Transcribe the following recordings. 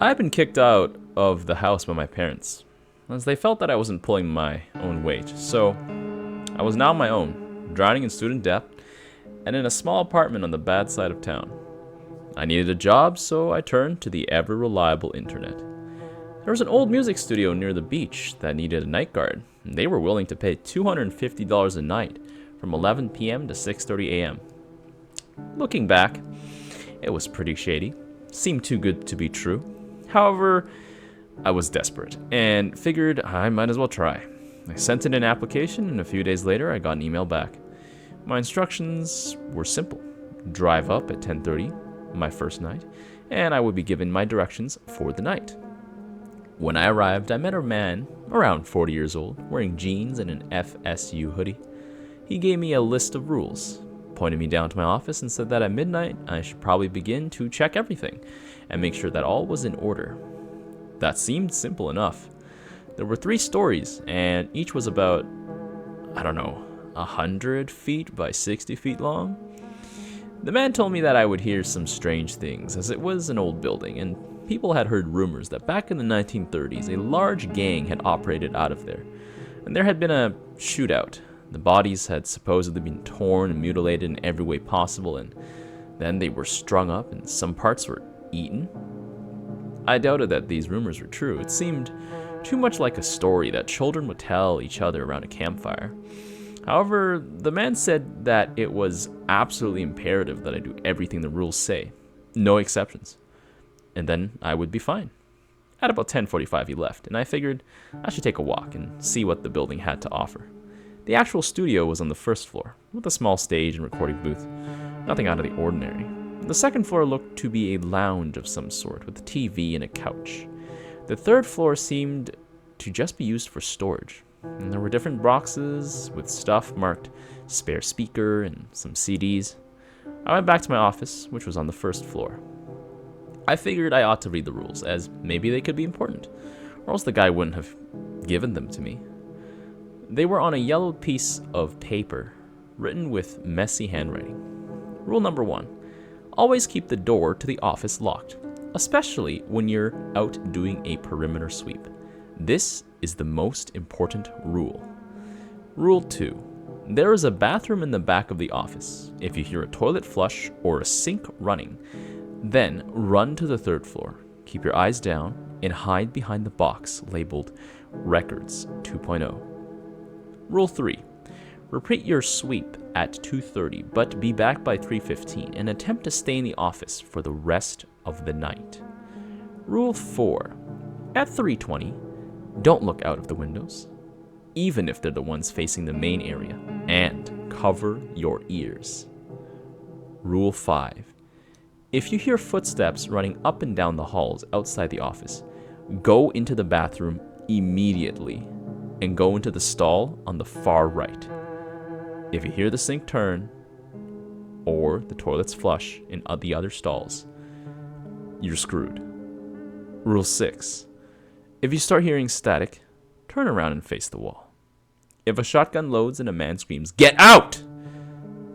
I had been kicked out of the house by my parents, as they felt that I wasn't pulling my own weight. So I was now on my own, drowning in student debt, and in a small apartment on the bad side of town. I needed a job, so I turned to the ever-reliable internet. There was an old music studio near the beach that needed a night guard, and they were willing to pay $250 a night from 11 p.m. to 6:30 a.m. Looking back, it was pretty shady. Seemed too good to be true. However, I was desperate and figured I might as well try. I sent in an application, and a few days later I got an email back. My instructions were simple. Drive up at 10:30, my first night, and I would be given my directions for the night. When I arrived, I met a man around 40 years old, wearing jeans and an FSU hoodie. He gave me a list of rules, pointed me down to my office, and said that at midnight I should probably begin to check everything and make sure that all was in order. That seemed simple enough. There were 3 stories, and each was about, 100 feet by 60 feet long. The man told me that I would hear some strange things, as it was an old building, and people had heard rumors that back in the 1930s, a large gang had operated out of there, and there had been a shootout. The bodies had supposedly been torn and mutilated in every way possible, and then they were strung up, and some parts were eaten. I doubted that these rumors were true. It seemed too much like a story that children would tell each other around a campfire. However, the man said that it was absolutely imperative that I do everything the rules say, no exceptions, and then I would be fine. At about 10:45 he left, and I figured I should take a walk and see what the building had to offer. The actual studio was on the first floor, with a small stage and recording booth. Nothing out of the ordinary. The second floor looked to be a lounge of some sort, with a TV and a couch. The third floor seemed to just be used for storage. And there were different boxes with stuff marked spare speaker and some CDs. I went back to my office, which was on the first floor. I figured I ought to read the rules, as maybe they could be important, or else the guy wouldn't have given them to me. They were on a yellow piece of paper, written with messy handwriting. Rule number 1. Always keep the door to the office locked, especially when you're out doing a perimeter sweep. This is the most important rule. Rule 2. There is a bathroom in the back of the office. If you hear a toilet flush or a sink running, then run to the 3rd floor. Keep your eyes down and hide behind the box labeled Records 2.0. Rule 3. Repeat your sweep at 2:30, but be back by 3:15 and attempt to stay in the office for the rest of the night. Rule 4. At 3:20, don't look out of the windows, even if they're the ones facing the main area, and cover your ears. Rule 5. If you hear footsteps running up and down the halls outside the office, go into the bathroom immediately and go into the stall on the far right. If you hear the sink turn or the toilets flush in the other stalls, you're screwed. Rule 6. If you start hearing static, turn around and face the wall. If a shotgun loads and a man screams, "Get out!"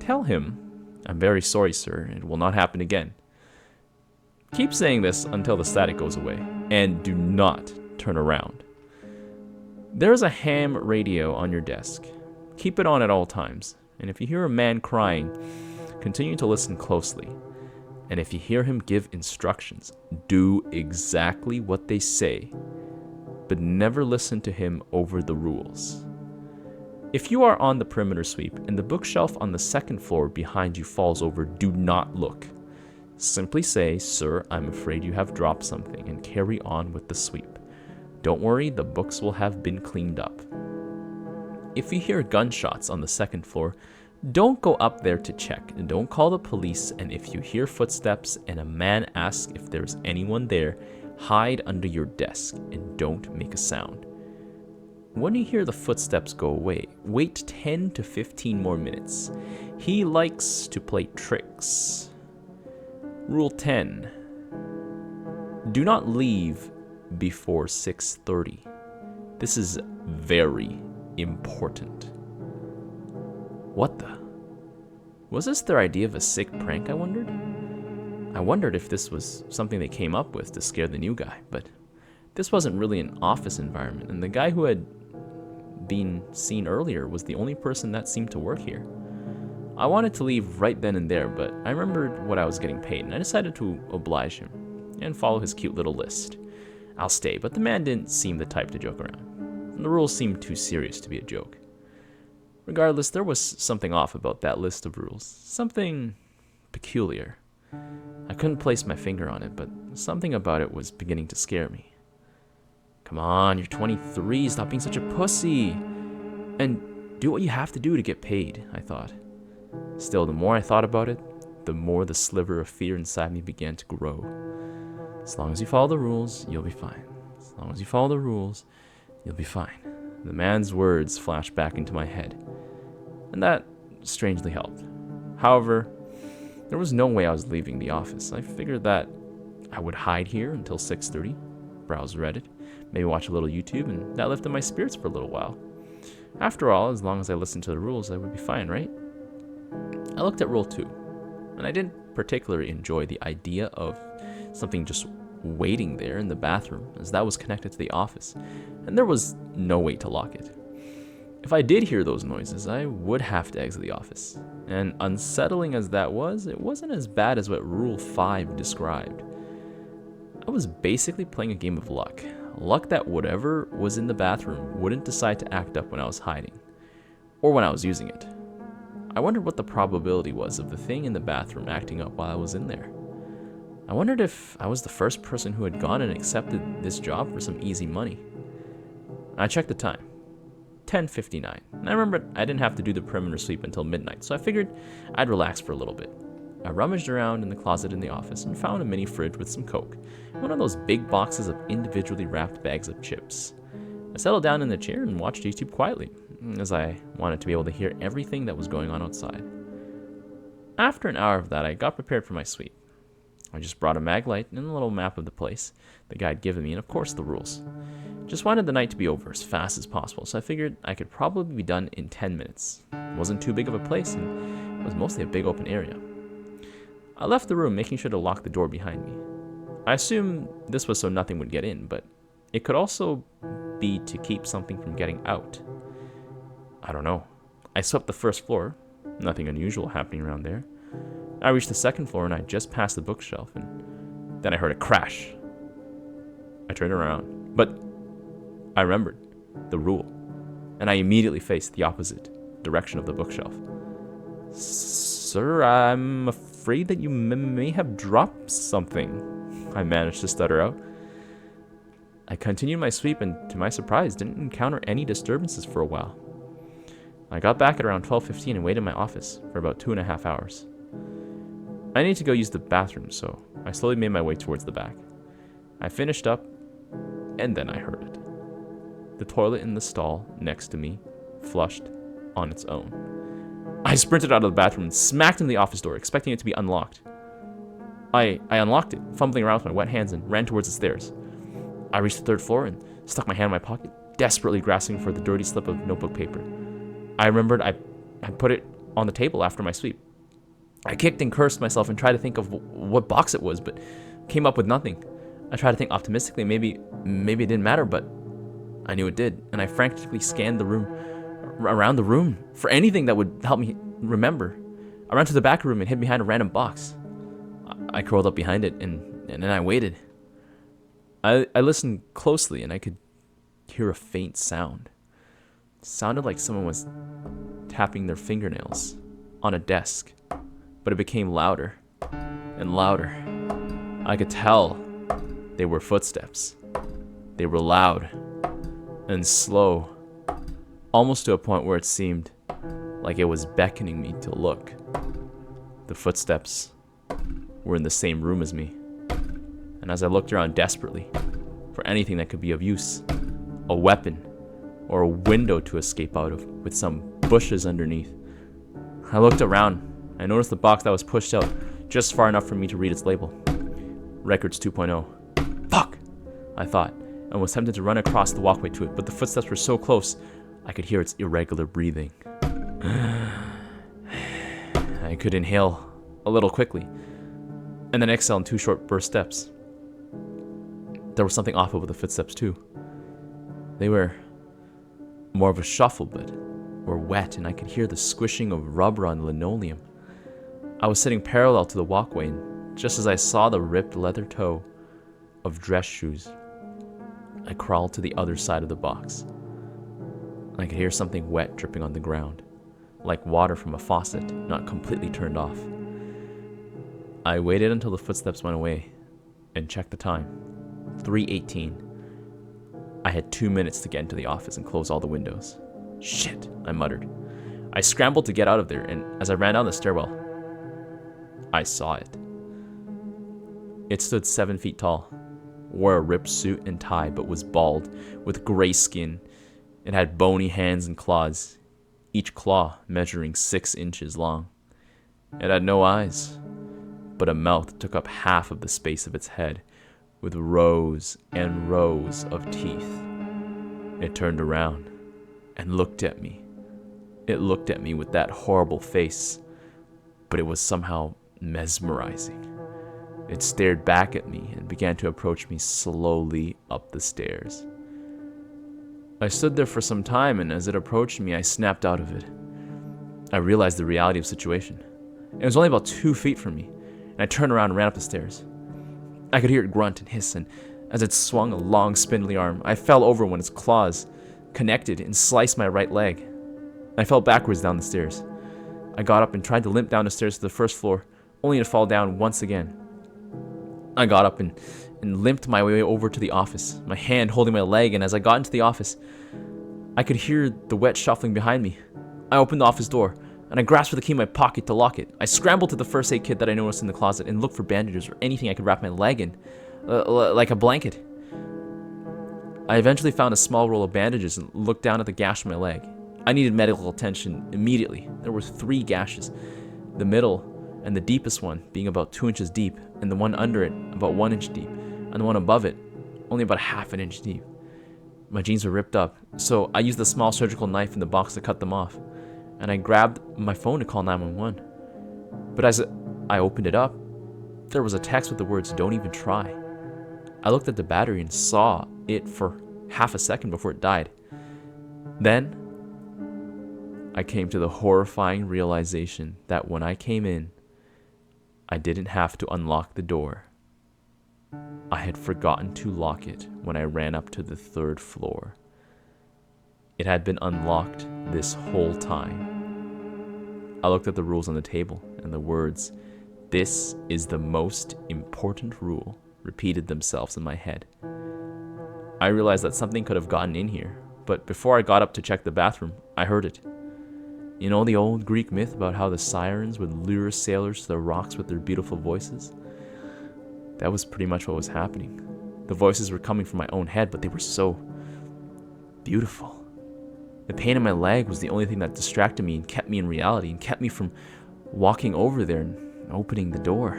tell him, "I'm very sorry, sir. It will not happen again." Keep saying this until the static goes away, and do not turn around. There is a ham radio on your desk. Keep it on at all times, and if you hear a man crying, continue to listen closely. And if you hear him give instructions, do exactly what they say, but never listen to him over the rules. If you are on the perimeter sweep and the bookshelf on the 2nd floor behind you falls over, do not look. Simply say, "Sir, I'm afraid you have dropped something," and carry on with the sweep. Don't worry, the books will have been cleaned up. If you hear gunshots on the 2nd floor, don't go up there to check, and don't call the police, and if you hear footsteps and a man asks if there's anyone there, hide under your desk and don't make a sound. When you hear the footsteps go away, wait 10 to 15 more minutes. He likes to play tricks. Rule 10. Do not leave before 6:30. This is very important. What the? Was this their idea of a sick prank, I wondered? I wondered if this was something they came up with to scare the new guy, but this wasn't really an office environment, and the guy who had been seen earlier was the only person that seemed to work here. I wanted to leave right then and there, but I remembered what I was getting paid, and I decided to oblige him and follow his cute little list. I'll stay, but the man didn't seem the type to joke around, and the rules seemed too serious to be a joke. Regardless, there was something off about that list of rules, something peculiar. I couldn't place my finger on it, but something about it was beginning to scare me. Come on, you're 23, stop being such a pussy, and do what you have to do to get paid, I thought. Still, the more I thought about it, the more the sliver of fear inside me began to grow. As long as you follow the rules, you'll be fine. As long as you follow the rules, you'll be fine. The man's words flashed back into my head, and that strangely helped. However, there was no way I was leaving the office. I figured that I would hide here until 6:30, browse Reddit, maybe watch a little YouTube, and that lifted my spirits for a little while. After all, as long as I listened to the rules, I would be fine, right? I looked at Rule 2, and I didn't particularly enjoy the idea of something just waiting there in the bathroom, as that was connected to the office, and there was no way to lock it. If I did hear those noises, I would have to exit the office, and unsettling as that was, it wasn't as bad as what Rule 5 described. I was basically playing a game of luck. Luck that whatever was in the bathroom wouldn't decide to act up when I was hiding, or when I was using it. I wondered what the probability was of the thing in the bathroom acting up while I was in there. I wondered if I was the first person who had gone and accepted this job for some easy money. I checked the time. 10:59. And I remembered I didn't have to do the perimeter sweep until midnight, so I figured I'd relax for a little bit. I rummaged around in the closet in the office and found a mini fridge with some Coke, and one of those big boxes of individually wrapped bags of chips. I settled down in the chair and watched YouTube quietly, as I wanted to be able to hear everything that was going on outside. After an hour of that, I got prepared for my sweep. I just brought a mag light and a little map of the place the guy had given me, and of course the rules. Just wanted the night to be over as fast as possible, so I figured I could probably be done in 10 minutes. It wasn't too big of a place, and it was mostly a big open area. I left the room, making sure to lock the door behind me. I assumed this was so nothing would get in, but it could also be to keep something from getting out. I don't know. I swept the first floor. Nothing unusual happening around there. I reached the second floor and I just passed the bookshelf, and then I heard a crash. I turned around, but I remembered the rule, and I immediately faced the opposite direction of the bookshelf. "Sir, I'm afraid that you may have dropped something," I managed to stutter out. I continued my sweep and, to my surprise, didn't encounter any disturbances for a while. I got back at around 12:15 and waited in my office for about 2.5 hours. I needed to go use the bathroom, so I slowly made my way towards the back. I finished up, and then I heard it. The toilet in the stall next to me flushed on its own. I sprinted out of the bathroom and smacked into the office door, expecting it to be unlocked. I unlocked it, fumbling around with my wet hands, and ran towards the stairs. I reached the 3rd floor and stuck my hand in my pocket, desperately grasping for the dirty slip of notebook paper. I remembered I put it on the table after my sweep. I kicked and cursed myself and tried to think of what box it was, but came up with nothing. I tried to think optimistically, maybe it didn't matter, but I knew it did, and I frantically scanned around the room for anything that would help me remember. I ran to the back room and hid behind a random box. I curled up behind it, and then I waited. I listened closely, and I could hear a faint sound. It sounded like someone was tapping their fingernails on a desk, but it became louder and louder. I could tell they were footsteps. They were loud and slow, almost to a point where it seemed like it was beckoning me to look. The footsteps were in the same room as me, and as I looked around desperately for anything that could be of use, a weapon or a window to escape out of with some bushes underneath, I looked around. I noticed the box that was pushed out just far enough for me to read its label. Records 2.0. Fuck, I thought, and was tempted to run across the walkway to it, but the footsteps were so close, I could hear its irregular breathing. I could inhale a little quickly. and then exhale in 2 short burst steps. There was something off with the footsteps too. They were more of a shuffle, but were wet, and I could hear the squishing of rubber on the linoleum. I was sitting parallel to the walkway, and just as I saw the ripped leather toe of dress shoes, I crawled to the other side of the box. I could hear something wet dripping on the ground, like water from a faucet not completely turned off. I waited until the footsteps went away and checked the time. 3:18. I had 2 minutes to get into the office and close all the windows. Shit, I muttered. I scrambled to get out of there, and as I ran down the stairwell, I saw it. It stood 7 feet tall, wore a ripped suit and tie, but was bald, with gray skin. It had bony hands and claws, each claw measuring 6 inches long. It had no eyes, but a mouth that took up half of the space of its head, with rows and rows of teeth. It turned around and looked at me. It looked at me with that horrible face, but it was somehow mesmerizing. It stared back at me and began to approach me slowly up the stairs. I stood there for some time, and as it approached me, I snapped out of it. I realized the reality of the situation. It was only about 2 feet from me, and I turned around and ran up the stairs. I could hear it grunt and hiss, and as it swung a long, spindly arm, I fell over when its claws connected and sliced my right leg. I fell backwards down the stairs. I got up and tried to limp down the stairs to the first floor, only to fall down once again. I got up and limped my way over to the office, my hand holding my leg, and as I got into the office, I could hear the wet shuffling behind me. I opened the office door, and I grasped for the key in my pocket to lock it. I scrambled to the first aid kit that I noticed in the closet and looked for bandages or anything I could wrap my leg in, like a blanket. I eventually found a small roll of bandages and looked down at the gash on my leg. I needed medical attention immediately. There were 3 gashes, the middle and the deepest one being about 2 inches deep, and the one under it about 1 inch deep, and the one above it only about half an inch deep. My jeans were ripped up, so I used the small surgical knife in the box to cut them off, and I grabbed my phone to call 911. But as I opened it up, there was a text with the words, "Don't even try." I looked at the battery and saw it for half a second before it died. Then, I came to the horrifying realization that when I came in, I didn't have to unlock the door. I had forgotten to lock it when I ran up to the 3rd floor. It had been unlocked this whole time. I looked at the rules on the table, and the words, "This is the most important rule," repeated themselves in my head. I realized that something could have gotten in here, but before I got up to check the bathroom, I heard it. You know the old Greek myth about how the sirens would lure sailors to the rocks with their beautiful voices? That was pretty much what was happening. The voices were coming from my own head, but they were so beautiful. The pain in my leg was the only thing that distracted me and kept me in reality and kept me from walking over there and opening the door.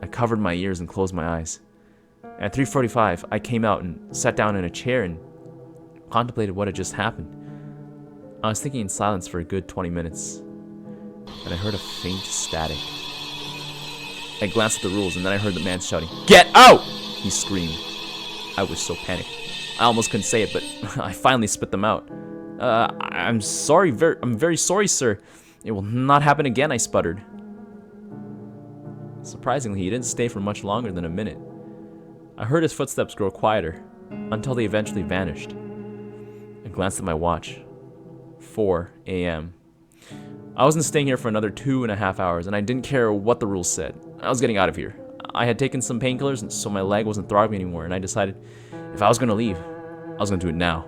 I covered my ears and closed my eyes. At 3:45, I came out and sat down in a chair and contemplated what had just happened. I was thinking in silence for a good 20 minutes, and I heard a faint static. I glanced at the rules, and then I heard the man shouting, "Get out!" he screamed. I was so panicked. I almost couldn't say it, but I finally spit them out. I'm very sorry, sir. It will not happen again," I sputtered. Surprisingly, he didn't stay for much longer than a minute. I heard his footsteps grow quieter, until they eventually vanished. I glanced at my watch. 4 a.m. I wasn't staying here for another 2.5 hours, and I didn't care what the rules said. I was getting out of here. I had taken some painkillers, and so my leg wasn't throbbing anymore, and I decided if I was going to leave, I was going to do it now.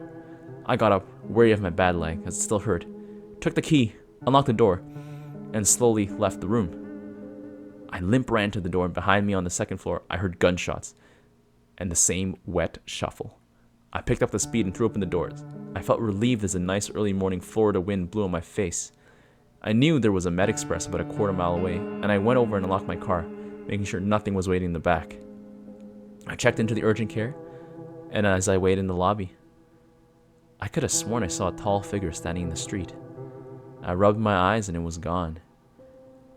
I got up, wary of my bad leg, as it still hurt, took the key, unlocked the door, and slowly left the room. I limp ran to the door, and behind me on the 2nd floor, I heard gunshots and the same wet shuffle. I picked up the speed and threw open the doors. I felt relieved as a nice early morning Florida wind blew on my face. I knew there was a Med Express about a quarter mile away, and I went over and unlocked my car, making sure nothing was waiting in the back. I checked into the urgent care, and as I waited in the lobby, I could have sworn I saw a tall figure standing in the street. I rubbed my eyes and it was gone.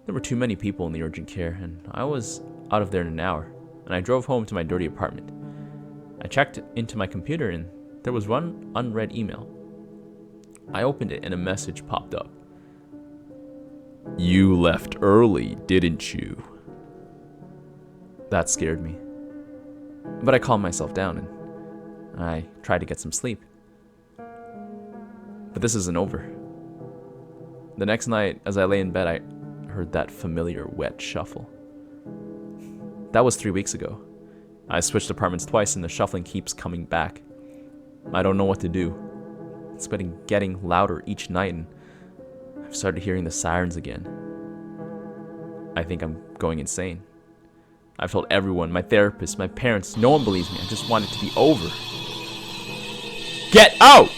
There were too many people in the urgent care, and I was out of there in an hour, and I drove home to my dirty apartment. I checked into my computer, and there was one unread email. I opened it, and a message popped up. "You left early, didn't you?" That scared me. But I calmed myself down, and I tried to get some sleep. But this isn't over. The next night, as I lay in bed, I heard that familiar wet shuffle. That was 3 weeks ago. I switched apartments twice and the shuffling keeps coming back. I don't know what to do. It's been getting louder each night and I've started hearing the sirens again. I think I'm going insane. I've told everyone, my therapist, my parents, no one believes me. I just want it to be over. Get out!